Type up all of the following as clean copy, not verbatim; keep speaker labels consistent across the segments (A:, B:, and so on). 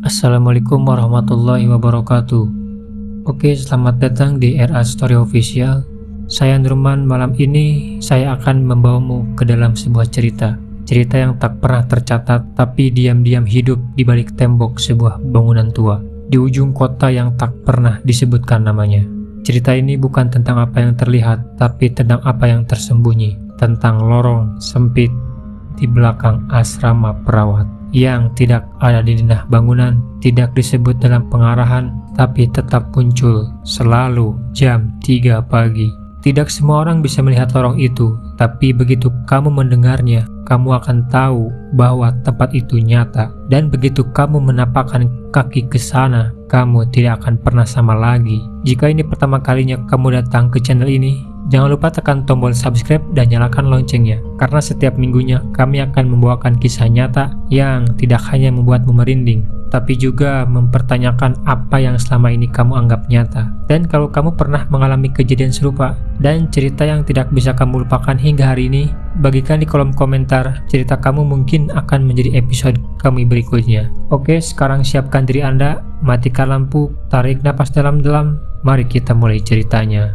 A: Assalamualaikum warahmatullahi wabarakatuh. Oke, selamat datang di RA Story Official. Saya Nurman. Malam ini saya akan membawamu ke dalam sebuah cerita yang tak pernah tercatat, tapi diam-diam hidup di balik tembok sebuah bangunan tua di ujung kota yang tak pernah disebutkan namanya. Cerita ini bukan tentang apa yang terlihat, tapi tentang apa yang tersembunyi, tentang lorong sempit di belakang asrama perawat yang tidak ada di denah bangunan, tidak disebut dalam pengarahan, tapi tetap muncul selalu jam 3 pagi. Tidak semua orang bisa melihat lorong itu, tapi begitu kamu mendengarnya, kamu akan tahu bahwa tempat itu nyata. Dan begitu kamu menapakkan kaki ke sana, kamu tidak akan pernah sama lagi. Jika ini pertama kalinya kamu datang ke channel ini, jangan lupa tekan tombol subscribe dan nyalakan loncengnya, karena setiap minggunya kami akan membawakan kisah nyata yang tidak hanya membuatmu merinding, tapi juga mempertanyakan apa yang selama ini kamu anggap nyata. Dan kalau kamu pernah mengalami kejadian serupa dan cerita yang tidak bisa kamu lupakan hingga hari ini, bagikan di kolom komentar. Cerita kamu mungkin akan menjadi episode kami berikutnya. Oke, sekarang siapkan diri Anda, matikan lampu, tarik napas dalam-dalam, mari kita mulai ceritanya.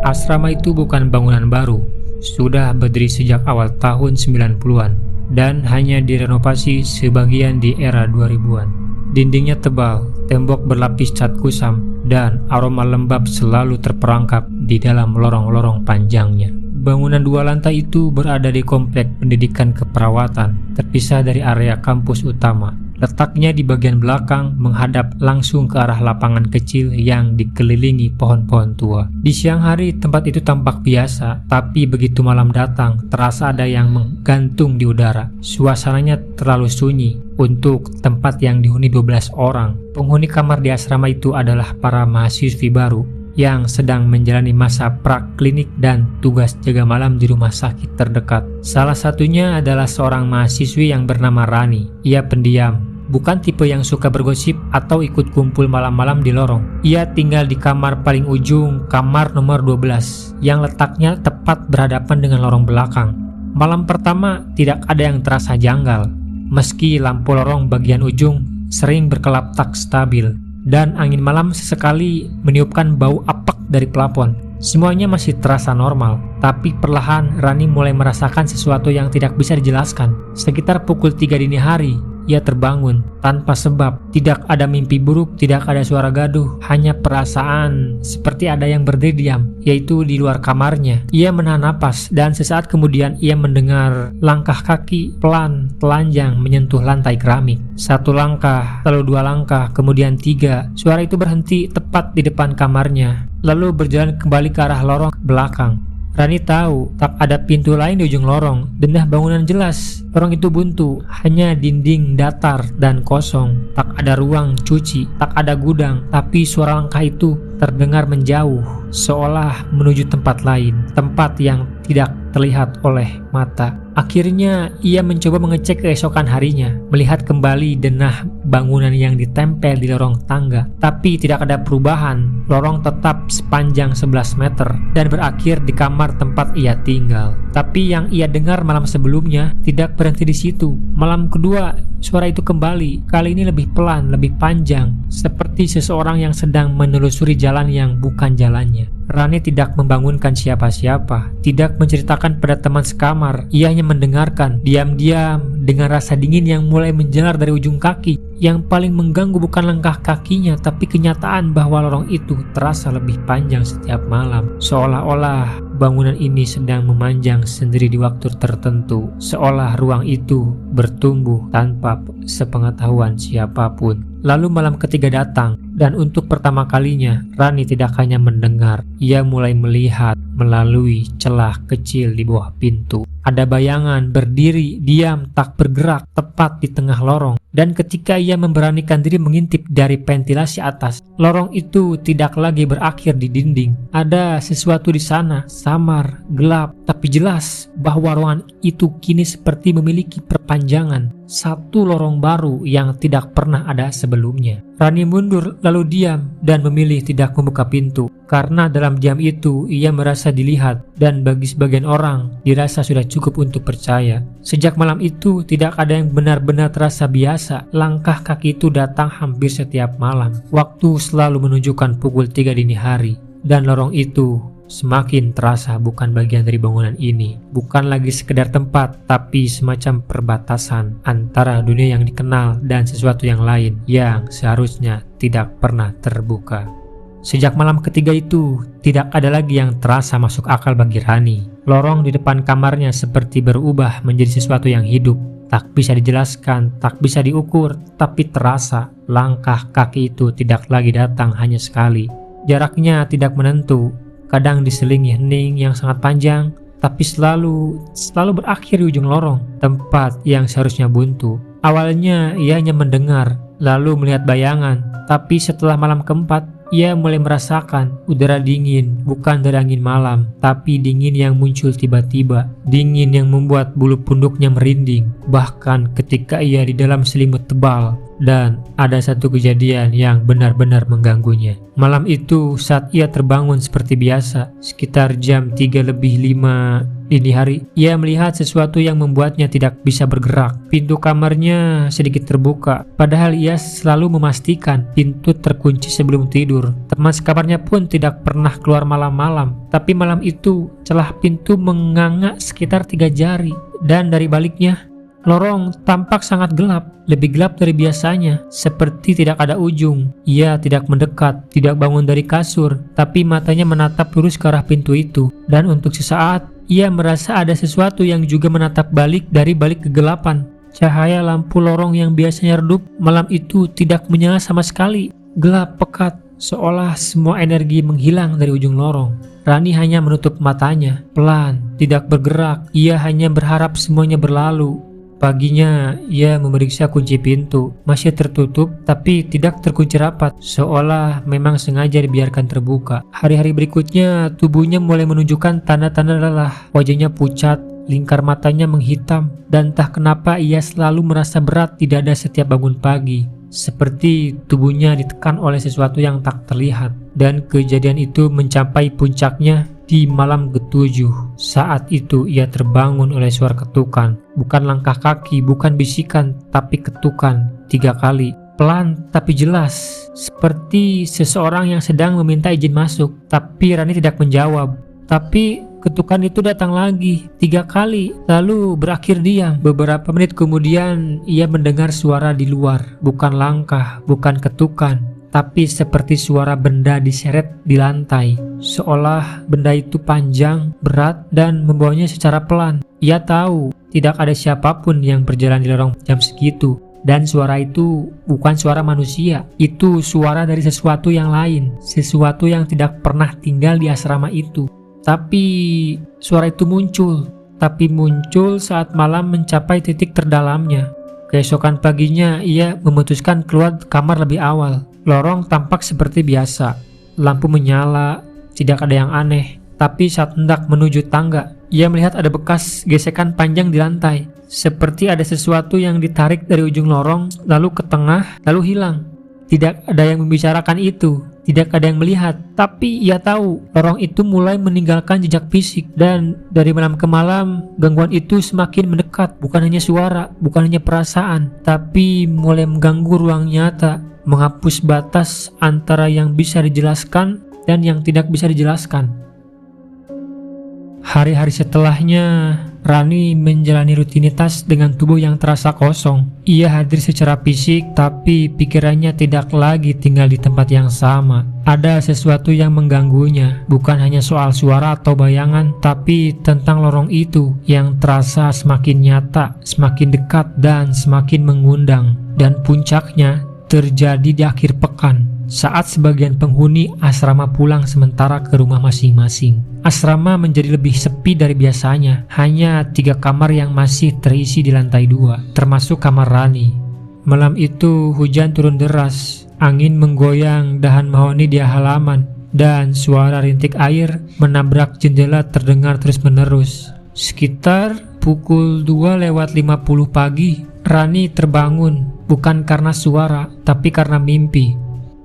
A: Asrama itu bukan bangunan baru, sudah berdiri sejak awal tahun 90-an dan hanya direnovasi sebagian di era 2000-an. Dindingnya tebal, tembok berlapis cat kusam, dan aroma lembab selalu terperangkap di dalam lorong-lorong panjangnya. Bangunan 2 lantai itu berada di komplek pendidikan keperawatan, terpisah dari area kampus utama. Letaknya di bagian belakang menghadap langsung ke arah lapangan kecil yang dikelilingi pohon-pohon tua. Di siang hari tempat itu tampak biasa, tapi begitu malam datang terasa ada yang menggantung di udara. Suasananya terlalu sunyi untuk tempat yang dihuni 12 orang. Penghuni kamar di asrama itu adalah para mahasiswi baru yang sedang menjalani masa praklinik dan tugas jaga malam di rumah sakit terdekat. Salah satunya adalah seorang mahasiswi yang bernama Rani. Ia pendiam, bukan tipe yang suka bergosip atau ikut kumpul malam-malam di lorong. Ia tinggal di kamar paling ujung, kamar nomor 12, yang letaknya tepat berhadapan dengan lorong belakang. Malam pertama tidak ada yang terasa janggal, meski lampu lorong bagian ujung sering berkelap tak stabil, dan angin malam sesekali meniupkan bau apek dari plafon. Semuanya masih terasa normal, tapi perlahan Rani mulai merasakan sesuatu yang tidak bisa dijelaskan. Sekitar pukul 3 dini hari, ia terbangun tanpa sebab. Tidak ada mimpi buruk, tidak ada suara gaduh, hanya perasaan seperti ada yang berdiri diam, yaitu di luar kamarnya. Ia menahan napas dan sesaat kemudian ia mendengar langkah kaki pelan telanjang menyentuh lantai keramik. 1 langkah, lalu 2 langkah, kemudian 3. Suara itu berhenti tepat di depan kamarnya, lalu berjalan kembali ke arah lorong belakang. Rani tahu tak ada pintu lain di ujung lorong. Denah bangunan jelas. Lorong itu buntu, hanya dinding datar dan kosong. Tak ada ruang cuci, tak ada gudang, tapi suara langkah itu terdengar menjauh, seolah menuju tempat lain, tempat yang tidak terlihat oleh mata. Akhirnya ia mencoba mengecek keesokan harinya, melihat kembali denah bangunan yang ditempel di lorong tangga, tapi tidak ada perubahan. Lorong tetap sepanjang 11 meter dan berakhir di kamar tempat ia tinggal. Tapi yang ia dengar malam sebelumnya tidak berhenti di situ. Malam kedua, suara itu kembali, kali ini lebih pelan, lebih panjang, seperti seseorang yang sedang menelusuri jalan yang bukan jalannya. Rani tidak membangunkan siapa-siapa, tidak menceritakan pada teman sekamar. Ia hanya mendengarkan diam-diam dengan rasa dingin yang mulai menjalar dari ujung kaki. Yang paling mengganggu bukan langkah kakinya, tapi kenyataan bahwa lorong itu terasa lebih panjang setiap malam. Seolah-olah bangunan ini sedang memanjang sendiri di waktu tertentu, seolah ruang itu bertumbuh tanpa sepengetahuan siapapun. Lalu malam ketiga datang, dan untuk pertama kalinya Rani tidak hanya mendengar, ia mulai melihat melalui celah kecil di bawah pintu. Ada bayangan berdiri diam tak bergerak tepat di tengah lorong. Dan ketika ia memberanikan diri mengintip dari ventilasi atas, lorong itu tidak lagi berakhir di dinding. Ada sesuatu di sana, samar, gelap, tapi jelas bahwa ruangan itu kini seperti memiliki perpanjangan. Satu lorong baru yang tidak pernah ada sebelumnya. Rani mundur lalu diam dan memilih tidak membuka pintu. Karena dalam diam itu ia merasa dilihat dan bagi sebagian orang dirasa sudah cukup untuk percaya. Sejak malam itu tidak ada yang benar-benar terasa biasa. Langkah kaki itu datang hampir setiap malam. Waktu selalu menunjukkan pukul 3 dini hari dan lorong itu semakin terasa bukan bagian dari bangunan ini. Bukan lagi sekedar tempat, tapi semacam perbatasan antara dunia yang dikenal dan sesuatu yang lain yang seharusnya tidak pernah terbuka. Sejak malam ketiga itu, tidak ada lagi yang terasa masuk akal bagi Rani. Lorong di depan kamarnya seperti berubah menjadi sesuatu yang hidup. Tak bisa dijelaskan, tak bisa diukur, tapi terasa langkah kaki itu tidak lagi datang hanya sekali. Jaraknya tidak menentu, kadang diselingi hening yang sangat panjang, tapi selalu berakhir di ujung lorong, tempat yang seharusnya buntu. Awalnya ia hanya mendengar, lalu melihat bayangan, tapi setelah malam keempat, ia mulai merasakan udara dingin, bukan dari angin malam, tapi dingin yang muncul tiba-tiba. Dingin yang membuat bulu punduknya merinding, bahkan ketika ia di dalam selimut tebal. Dan ada satu kejadian yang benar-benar mengganggunya. Malam itu saat ia terbangun seperti biasa, sekitar jam 3:05 dini hari, ia melihat sesuatu yang membuatnya tidak bisa bergerak. Pintu kamarnya sedikit terbuka, padahal ia selalu memastikan pintu terkunci sebelum tidur. Teman sekamarnya pun tidak pernah keluar malam-malam, tapi malam itu celah pintu menganga sekitar 3 jari, dan dari baliknya lorong tampak sangat gelap, lebih gelap dari biasanya, seperti tidak ada ujung. Ia tidak mendekat, tidak bangun dari kasur, tapi matanya menatap lurus ke arah pintu itu. Dan untuk sesaat, ia merasa ada sesuatu yang juga menatap balik dari balik kegelapan. Cahaya lampu lorong yang biasanya redup malam itu tidak menyala sama sekali. Gelap pekat, seolah semua energi menghilang dari ujung lorong. Rani hanya menutup matanya, pelan, tidak bergerak. Ia hanya berharap semuanya berlalu. Paginya, ia memeriksa kunci pintu. Masih tertutup, tapi tidak terkunci rapat, seolah memang sengaja dibiarkan terbuka. Hari-hari berikutnya, tubuhnya mulai menunjukkan tanda-tanda lelah. Wajahnya pucat, lingkar matanya menghitam, dan entah kenapa ia selalu merasa berat di dada setiap bangun pagi. Seperti tubuhnya ditekan oleh sesuatu yang tak terlihat. Dan kejadian itu mencapai puncaknya di malam ke-7. Saat itu ia terbangun oleh suara ketukan. Bukan langkah kaki, bukan bisikan, tapi ketukan 3 kali. Pelan tapi jelas, seperti seseorang yang sedang meminta izin masuk. Tapi Rani tidak menjawab. Tapi ketukan itu datang lagi 3 kali, lalu berakhir diam. Beberapa menit kemudian ia mendengar suara di luar. Bukan langkah, bukan ketukan, tapi seperti suara benda diseret di lantai, seolah benda itu panjang, berat, dan membawanya secara pelan. Ia tahu tidak ada siapapun yang berjalan di lorong jam segitu, dan suara itu bukan suara manusia. Itu suara dari sesuatu yang lain, sesuatu yang tidak pernah tinggal di asrama itu. Tapi suara itu muncul saat malam mencapai titik terdalamnya. Keesokan paginya ia memutuskan keluar kamar lebih awal. Lorong tampak seperti biasa, lampu menyala, tidak ada yang aneh. Tapi saat hendak menuju tangga, ia melihat ada bekas gesekan panjang di lantai, seperti ada sesuatu yang ditarik dari ujung lorong, lalu ke tengah, lalu hilang. Tidak ada yang membicarakan itu, tidak ada yang melihat, tapi ia tahu lorong itu mulai meninggalkan jejak fisik. Dan dari malam ke malam, gangguan itu semakin mendekat. Bukan hanya suara, bukan hanya perasaan, tapi mulai mengganggu ruang nyata, menghapus batas antara yang bisa dijelaskan dan yang tidak bisa dijelaskan. Hari-hari setelahnya, Rani menjalani rutinitas dengan tubuh yang terasa kosong. Ia hadir secara fisik, tapi pikirannya tidak lagi tinggal di tempat yang sama. Ada sesuatu yang mengganggunya, bukan hanya soal suara atau bayangan, tapi tentang lorong itu yang terasa semakin nyata, semakin dekat, dan semakin mengundang. Dan puncaknya terjadi di akhir pekan, saat sebagian penghuni asrama pulang sementara ke rumah masing-masing. Asrama menjadi lebih sepi dari biasanya. Hanya 3 kamar yang masih terisi di lantai 2, termasuk kamar Rani. Malam itu hujan turun deras, angin menggoyang dahan mahoni di halaman, dan suara rintik air menabrak jendela terdengar terus-menerus. Sekitar pukul 2:50 pagi, Rani terbangun, bukan karena suara, tapi karena mimpi.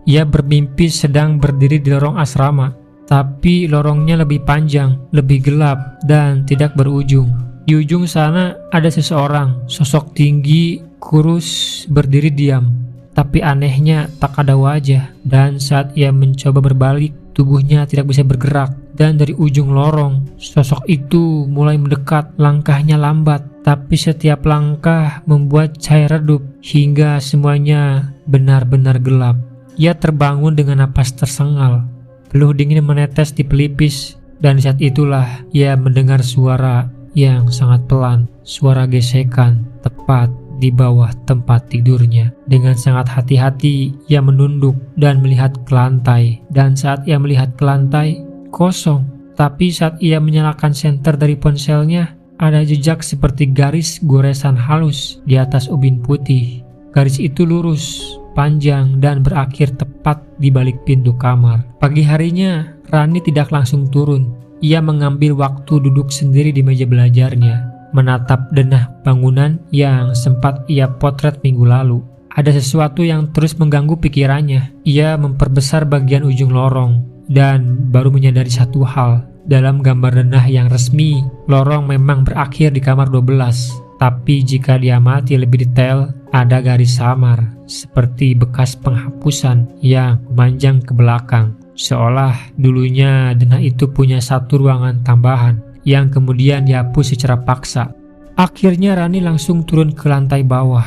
A: Ia bermimpi sedang berdiri di lorong asrama, tapi lorongnya lebih panjang, lebih gelap, dan tidak berujung. Di ujung sana ada seseorang, sosok tinggi, kurus, berdiri diam. Tapi anehnya tak ada wajah, dan saat ia mencoba berbalik, tubuhnya tidak bisa bergerak. Dan dari ujung lorong, sosok itu mulai mendekat, langkahnya lambat, tapi setiap langkah membuat cahaya redup hingga semuanya benar-benar gelap. Ia terbangun dengan napas tersengal, peluh dingin menetes di pelipis, dan di saat itulah ia mendengar suara yang sangat pelan, suara gesekan tepat di bawah tempat tidurnya. Dengan sangat hati-hati, ia menunduk dan melihat ke lantai, dan saat ia melihat ke lantai, kosong. Tapi saat ia menyalakan senter dari ponselnya, ada jejak seperti garis goresan halus di atas ubin putih. Garis itu lurus, panjang, dan berakhir tepat di balik pintu kamar. Pagi harinya, Rani tidak langsung turun. Ia mengambil waktu duduk sendiri di meja belajarnya, menatap denah bangunan yang sempat ia potret minggu lalu. Ada sesuatu yang terus mengganggu pikirannya. Ia memperbesar bagian ujung lorong dan baru menyadari satu hal. Dalam gambar denah yang resmi, lorong memang berakhir di kamar 12. Tapi jika diamati lebih detail, ada garis samar seperti bekas penghapusan yang memanjang ke belakang. Seolah dulunya denah itu punya satu ruangan tambahan yang kemudian dihapus secara paksa. Akhirnya Rani langsung turun ke lantai bawah.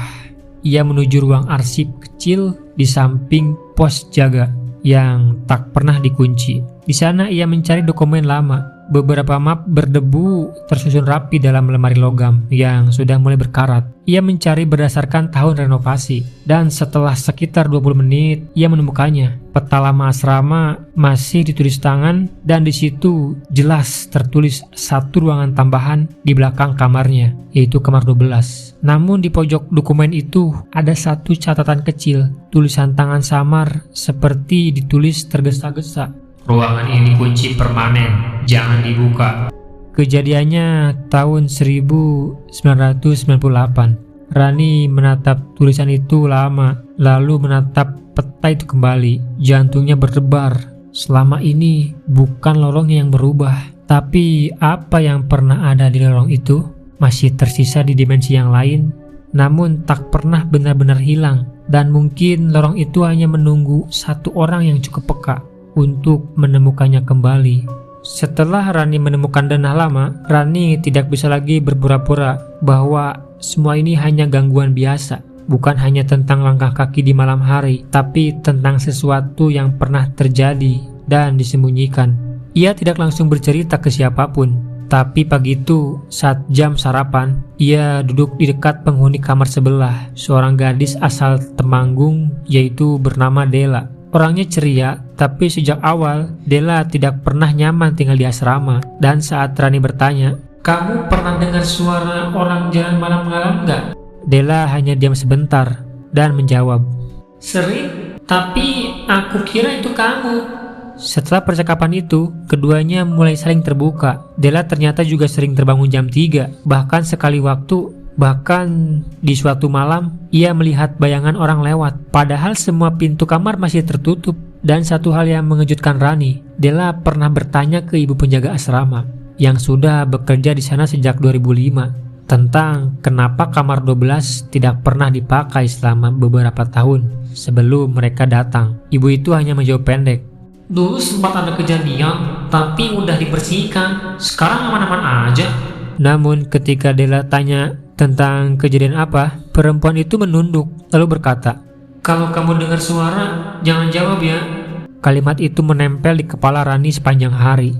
A: Ia menuju ruang arsip kecil di samping pos jaga yang tak pernah dikunci. Di sana ia mencari dokumen lama. Beberapa map berdebu tersusun rapi dalam lemari logam yang sudah mulai berkarat. Ia mencari berdasarkan tahun renovasi, dan setelah sekitar 20 menit ia menemukannya. Peta lama asrama masih ditulis tangan, dan di situ jelas tertulis satu ruangan tambahan di belakang kamarnya, yaitu kamar 12. Namun di pojok dokumen itu ada satu catatan kecil, tulisan tangan samar seperti ditulis tergesa-gesa.
B: Ruangan ini dikunci permanen, jangan dibuka.
A: Kejadiannya tahun 1998. Rani menatap tulisan itu lama, lalu menatap peta itu kembali. Jantungnya berdebar. Selama ini bukan lorongnya yang berubah, tapi apa yang pernah ada di lorong itu masih tersisa di dimensi yang lain, namun tak pernah benar-benar hilang. Dan mungkin lorong itu hanya menunggu satu orang yang cukup peka untuk menemukannya kembali. Setelah Rani menemukan denah lama, Rani tidak bisa lagi berpura-pura bahwa semua ini hanya gangguan biasa. Bukan hanya tentang langkah kaki di malam hari, tapi tentang sesuatu yang pernah terjadi dan disembunyikan. Ia tidak langsung bercerita ke siapapun, tapi pagi itu saat jam sarapan, ia duduk di dekat penghuni kamar sebelah, seorang gadis asal Temanggung yaitu bernama Della. Orangnya ceria, tapi sejak awal Della tidak pernah nyaman tinggal di asrama. Dan saat Rani bertanya, "Kamu pernah dengar suara orang jalan malam-malam nggak?" Della hanya diam sebentar dan menjawab, "Sering, tapi aku kira itu kamu." Setelah percakapan itu, keduanya mulai saling terbuka. Della ternyata juga sering terbangun jam 3, bahkan sekali waktu. Bahkan di suatu malam, ia melihat bayangan orang lewat, padahal semua pintu kamar masih tertutup. Dan satu hal yang mengejutkan Rani, Della pernah bertanya ke ibu penjaga asrama yang sudah bekerja di sana sejak 2005 tentang kenapa kamar 12 tidak pernah dipakai selama beberapa tahun sebelum mereka datang. Ibu itu hanya menjawab pendek, "Dulu sempat ada kejadian, tapi udah dibersihkan. Sekarang aman-aman aja." Namun ketika Della tanya tentang kejadian apa, perempuan itu menunduk lalu berkata, "Kalau kamu dengar suara, jangan jawab ya." Kalimat itu menempel di kepala Rani sepanjang hari.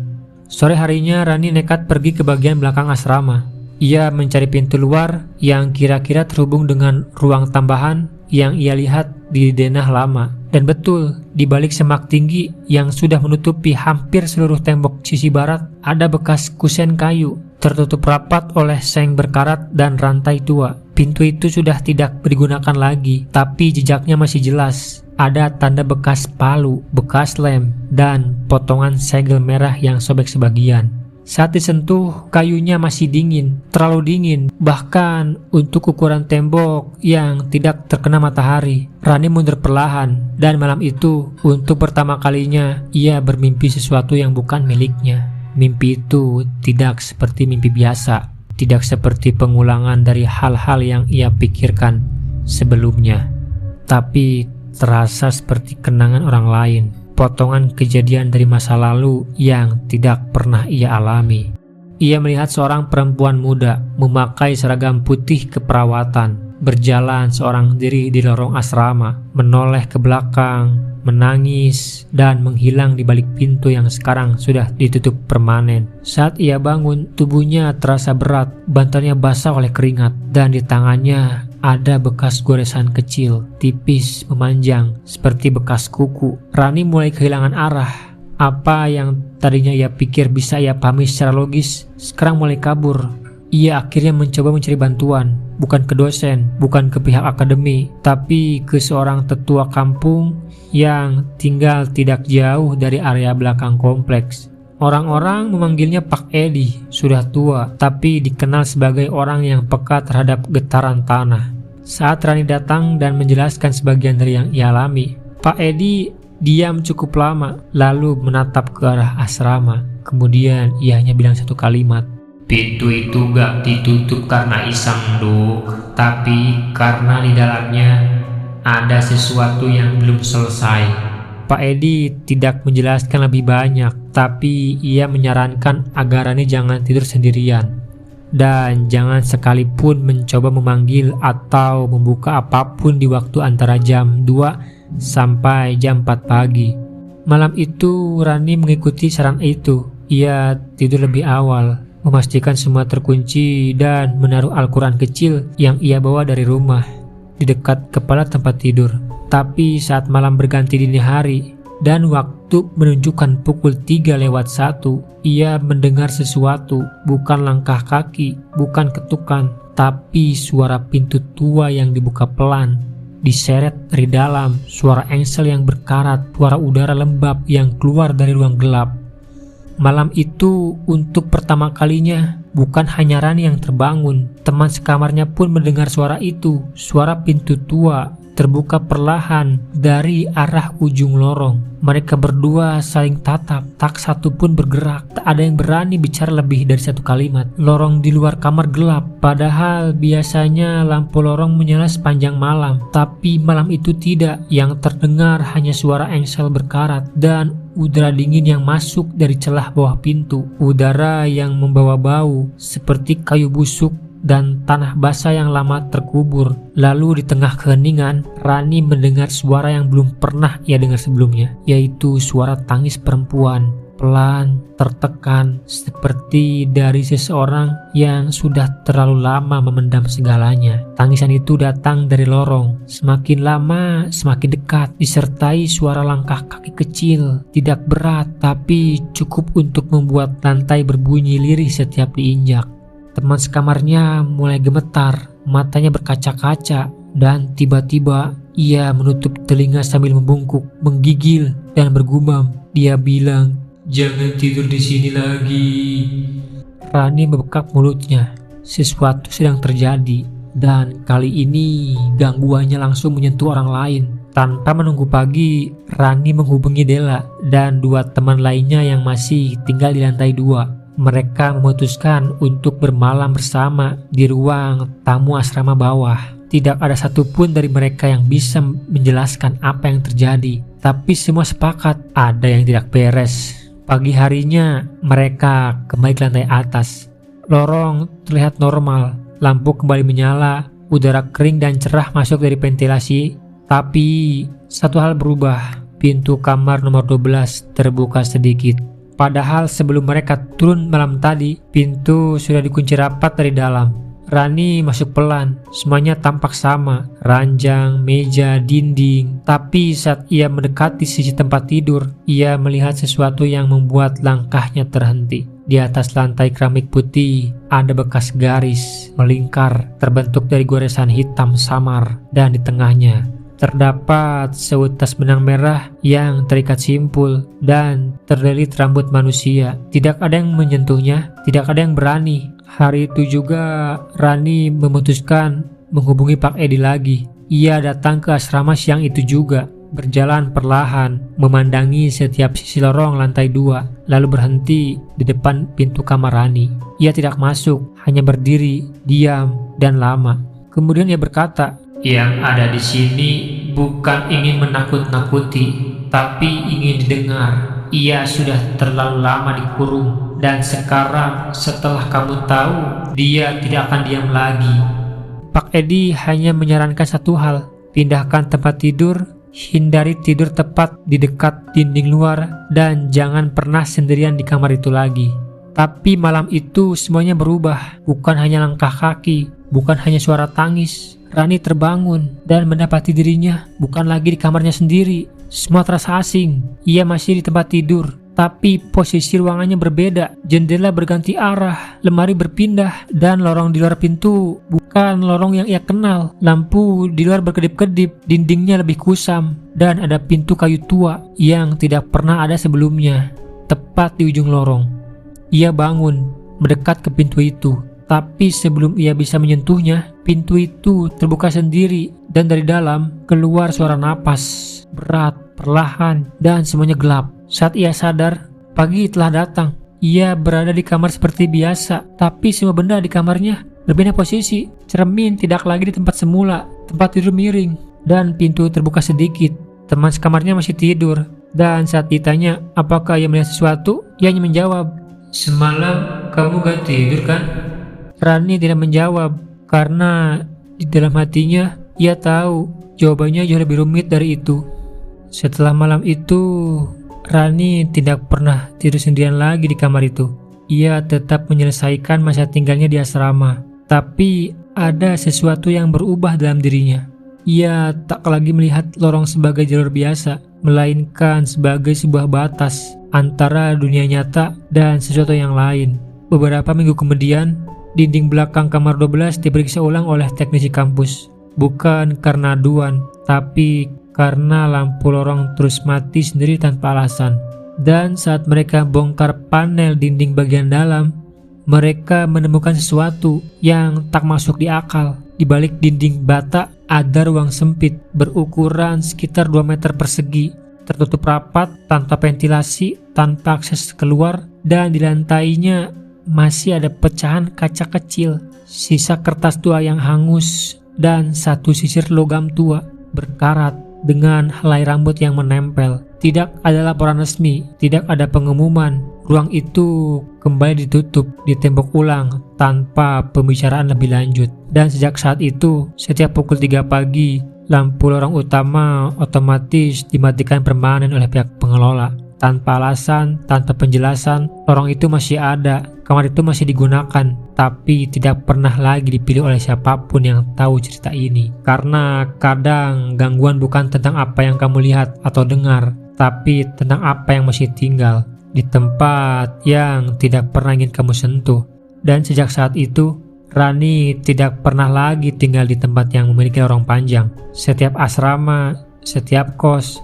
A: Sore harinya Rani nekat pergi ke bagian belakang asrama. Ia mencari pintu luar yang kira-kira terhubung dengan ruang tambahan yang ia lihat di denah lama. Dan betul, di balik semak tinggi yang sudah menutupi hampir seluruh tembok sisi barat, ada bekas kusen kayu. tertutup rapat oleh seng berkarat dan rantai tua. Pintu itu sudah tidak digunakan lagi, tapi jejaknya masih jelas. Ada tanda bekas palu, bekas lem, dan potongan segel merah yang sobek sebagian. Saat disentuh, kayunya masih dingin, terlalu dingin, bahkan untuk ukuran tembok yang tidak terkena matahari. Rani mundur perlahan, dan malam itu, untuk pertama kalinya, ia bermimpi sesuatu yang bukan miliknya. Mimpi itu tidak seperti mimpi biasa, tidak seperti pengulangan dari hal-hal yang ia pikirkan sebelumnya, tapi terasa seperti kenangan orang lain. Potongan kejadian dari masa lalu yang tidak pernah ia alami. Ia melihat seorang perempuan muda memakai seragam putih keperawatan, berjalan seorang diri di lorong asrama, menoleh ke belakang, menangis, dan menghilang di balik pintu yang sekarang sudah ditutup permanen. Saat ia bangun, tubuhnya terasa berat, bantalnya basah oleh keringat, dan di tangannya ada bekas goresan kecil, tipis, memanjang, seperti bekas kuku. Rani mulai kehilangan arah. Apa yang tadinya ia pikir bisa ia pahami secara logis, sekarang mulai kabur. Ia akhirnya mencoba mencari bantuan, bukan ke dosen, bukan ke pihak akademi, tapi ke seorang tetua kampung yang tinggal tidak jauh dari area belakang kompleks. Orang-orang memanggilnya Pak Edi, sudah tua, tapi dikenal sebagai orang yang peka terhadap getaran tanah. Saat Rani datang dan menjelaskan sebagian dari yang ia alami, Pak Edi diam cukup lama, lalu menatap ke arah asrama. Kemudian ia hanya bilang satu kalimat,
B: Pintu itu gak ditutup karena iseng, Duk, tapi karena di dalamnya ada sesuatu yang belum selesai.
A: Pak Edi tidak menjelaskan lebih banyak, tapi ia menyarankan agar Rani jangan tidur sendirian dan jangan sekalipun mencoba memanggil atau membuka apapun di waktu antara jam 2 sampai jam 4 pagi. Malam itu Rani mengikuti saran itu. Ia tidur lebih awal, memastikan semua terkunci, dan menaruh Al-Quran kecil yang ia bawa dari rumah di dekat kepala tempat tidur. Tapi saat malam berganti dini hari dan waktu menunjukkan pukul 3:01, ia mendengar sesuatu, bukan langkah kaki, bukan ketukan, tapi suara pintu tua yang dibuka pelan, diseret dari dalam, suara engsel yang berkarat, suara udara lembab yang keluar dari ruang gelap. Malam itu untuk pertama kalinya bukan hanya Rani yang terbangun, teman sekamarnya pun mendengar suara itu. Suara pintu tua terbuka perlahan dari arah ujung lorong. Mereka berdua saling tatap, tak satu pun bergerak. Tak ada yang berani bicara lebih dari satu kalimat. Lorong di luar kamar gelap, padahal biasanya lampu lorong menyala sepanjang malam. Tapi malam itu tidak. Yang terdengar hanya suara engsel berkarat dan udara dingin yang masuk dari celah bawah pintu. Udara yang membawa bau seperti kayu busuk dan tanah basah yang lama terkubur. Lalu di tengah keheningan, Rani mendengar suara yang belum pernah ia dengar sebelumnya, yaitu suara tangis perempuan, pelan, tertekan, seperti dari seseorang yang sudah terlalu lama memendam segalanya. Tangisan itu datang dari lorong, semakin lama semakin dekat, disertai suara langkah kaki kecil, tidak berat tapi cukup untuk membuat lantai berbunyi lirih setiap diinjak. Teman sekamarnya mulai gemetar, matanya berkaca-kaca, dan tiba-tiba ia menutup telinga sambil membungkuk, menggigil, dan bergumam. Dia bilang, "Jangan tidur di sini lagi." Rani membekap mulutnya. Sesuatu sedang terjadi, dan kali ini gangguannya langsung menyentuh orang lain. Tanpa menunggu pagi, Rani menghubungi Della dan dua teman lainnya yang masih tinggal di lantai 2. Mereka memutuskan untuk bermalam bersama di ruang tamu asrama bawah. Tidak ada satupun dari mereka yang bisa menjelaskan apa yang terjadi, tapi semua sepakat ada yang tidak beres. Pagi harinya mereka kembali ke lantai atas. Lorong terlihat normal, lampu kembali menyala, udara kering dan cerah masuk dari ventilasi. Tapi satu hal berubah, pintu kamar nomor 12 terbuka sedikit. Padahal sebelum mereka turun malam tadi, pintu sudah dikunci rapat dari dalam. Rani masuk pelan, semuanya tampak sama, ranjang, meja, dinding. Tapi saat ia mendekati sisi tempat tidur, ia melihat sesuatu yang membuat langkahnya terhenti. Di atas lantai keramik putih, ada bekas garis melingkar terbentuk dari goresan hitam samar, dan di tengahnya terdapat seutas benang merah yang terikat simpul dan terlilit rambut manusia. Tidak ada yang menyentuhnya, tidak ada yang berani. Hari itu juga Rani memutuskan menghubungi Pak Edi lagi. Ia datang ke asrama siang itu juga, berjalan perlahan, memandangi setiap sisi lorong lantai 2, lalu berhenti di depan pintu kamar Rani. Ia tidak masuk, hanya berdiri, diam, dan lama. Kemudian ia berkata,
B: "Yang ada di sini bukan ingin menakut-nakuti, tapi ingin didengar. Ia sudah terlalu lama dikurung, dan sekarang setelah kamu tahu, dia tidak akan diam lagi."
A: Pak Edi hanya menyarankan satu hal, pindahkan tempat tidur, hindari tidur tepat di dekat dinding luar, dan jangan pernah sendirian di kamar itu lagi. Tapi malam itu semuanya berubah, bukan hanya langkah kaki, bukan hanya suara tangis. Rani terbangun dan mendapati dirinya bukan lagi di kamarnya sendiri. Semua terasa asing. Ia masih di tempat tidur, tapi posisi ruangannya berbeda. Jendela berganti arah, lemari berpindah, dan lorong di luar pintu bukan lorong yang ia kenal. Lampu di luar berkedip-kedip, dindingnya lebih kusam, dan ada pintu kayu tua yang tidak pernah ada sebelumnya, tepat di ujung lorong. Ia bangun, mendekat ke pintu itu. Tapi sebelum ia bisa menyentuhnya, pintu itu terbuka sendiri dan dari dalam keluar suara napas berat, perlahan, dan semuanya gelap. Saat ia sadar, pagi telah datang. Ia berada di kamar seperti biasa, tapi semua benda di kamarnya berbeda posisi. Cermin tidak lagi di tempat semula, tempat tidur miring, dan pintu terbuka sedikit. Teman sekamarnya masih tidur, dan saat ditanya apakah ia melihat sesuatu, ia hanya menjawab,
B: "Semalam kamu gak tidur kan?"
A: Rani tidak menjawab karena di dalam hatinya ia tahu jawabannya jauh lebih rumit dari itu. Setelah malam itu, Rani tidak pernah tidur sendirian lagi di kamar itu. Ia tetap menyelesaikan masa tinggalnya di asrama, tapi ada sesuatu yang berubah dalam dirinya. Ia tak lagi melihat lorong sebagai jalur biasa, melainkan sebagai sebuah batas antara dunia nyata dan sesuatu yang lain. Beberapa minggu kemudian, dinding belakang kamar 12 diperiksa ulang oleh teknisi kampus. Bukan karena aduan, tapi karena lampu lorong terus mati sendiri tanpa alasan. Dan saat mereka bongkar panel dinding bagian dalam, mereka menemukan sesuatu yang tak masuk di akal. Di balik dinding bata ada ruang sempit berukuran sekitar 2 meter persegi, tertutup rapat, tanpa ventilasi, tanpa akses keluar, dan di lantainya masih ada pecahan kaca kecil, sisa kertas tua yang hangus, dan satu sisir logam tua berkarat dengan helai rambut yang menempel. Tidak ada laporan resmi, tidak ada pengumuman. Ruang itu kembali ditutup, ditembok ulang tanpa pembicaraan lebih lanjut. Dan sejak saat itu, setiap pukul 3 pagi, lampu lorong utama otomatis dimatikan permanen oleh pihak pengelola. Tanpa alasan, tanpa penjelasan, lorong itu masih ada, kamar itu masih digunakan, tapi tidak pernah lagi dipilih oleh siapapun yang tahu cerita ini. Karena kadang gangguan bukan tentang apa yang kamu lihat atau dengar, tapi tentang apa yang masih tinggal di tempat yang tidak pernah ingin kamu sentuh. Dan sejak saat itu, Rani tidak pernah lagi tinggal di tempat yang memiliki lorong panjang. Setiap asrama, setiap kos,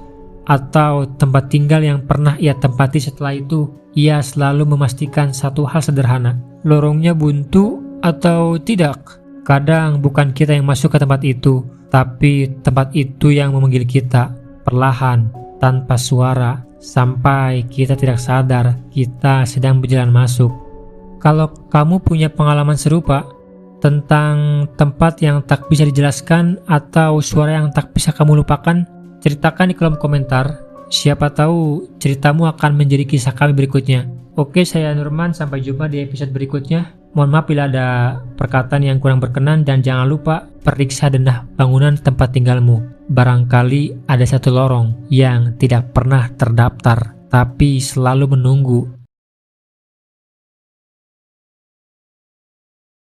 A: atau tempat tinggal yang pernah ia tempati setelah itu, ia selalu memastikan satu hal sederhana, lorongnya buntu atau tidak. Kadang bukan kita yang masuk ke tempat itu, tapi tempat itu yang memanggil kita, perlahan, tanpa suara, sampai kita tidak sadar kita sedang berjalan masuk. Kalau kamu punya pengalaman serupa tentang tempat yang tak bisa dijelaskan atau suara yang tak bisa kamu lupakan, ceritakan di kolom komentar. Siapa tahu ceritamu akan menjadi kisah kami berikutnya. Oke, saya Nurman, sampai jumpa di episode berikutnya. Mohon maaf bila ada perkataan yang kurang berkenan, dan jangan lupa periksa denah bangunan tempat tinggalmu. Barangkali ada satu lorong yang tidak pernah terdaftar, tapi selalu menunggu